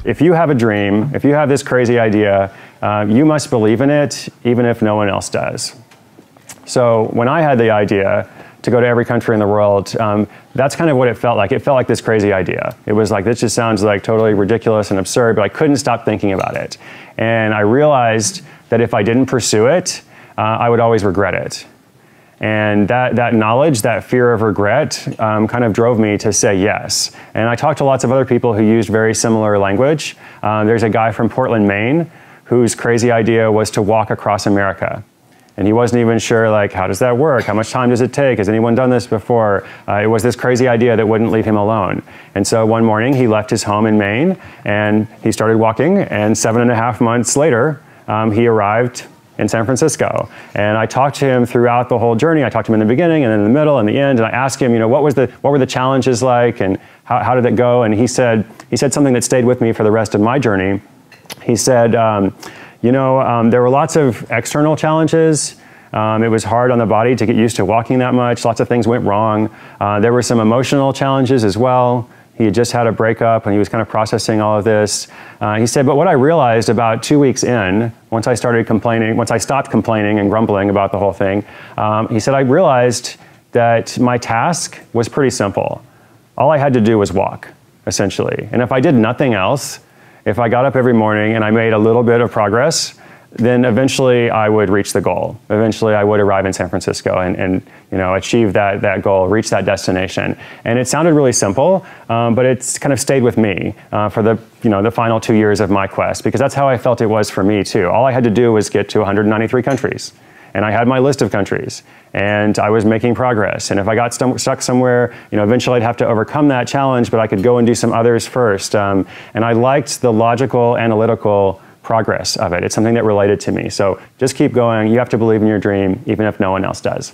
if you have a dream, if you have this crazy idea, you must believe in it, even if no one else does. So when I had the idea to go to every country in the world, that's kind of what it felt like. It felt like this crazy idea. It was like, this just sounds like totally ridiculous and absurd, but I couldn't stop thinking about it. And I realized that if I didn't pursue it, I would always regret it. And that knowledge, that fear of regret, kind of drove me to say yes. And I talked to lots of other people who used very similar language. There's a guy from Portland, Maine, whose crazy idea was to walk across America. And he wasn't even sure, like, how does that work? How much time does it take? Has anyone done this before? It was this crazy idea that wouldn't leave him alone. And so one morning he left his home in Maine and he started walking, and 7.5 months later, he arrived in San Francisco. And I talked to him throughout the whole journey. I talked to him in the beginning and then in the middle and the end, and I asked him, what were the challenges like, and how did it go? And he said something that stayed with me for the rest of my journey. He said, there were lots of external challenges. It was hard on the body to get used to walking that much. Lots of things went wrong. There were some emotional challenges as well. He had just had a breakup and he was kind of processing all of this. He said, but what I realized about 2 weeks in, once I stopped complaining and grumbling about the whole thing, he said, I realized that my task was pretty simple. All I had to do was walk, essentially. And if I did nothing else, if I got up every morning and I made a little bit of progress, then eventually I would reach the goal. Eventually I would arrive in San Francisco and achieve that goal, reach that destination. And it sounded really simple, but it's kind of stayed with me for the final 2 years of my quest, because that's how I felt it was for me too. All I had to do was get to 193 countries. And I had my list of countries, and I was making progress. And if I got stuck somewhere, eventually I'd have to overcome that challenge, but I could go and do some others first. And I liked the logical, analytical progress of it. It's something that related to me. So just keep going. You have to believe in your dream, even if no one else does.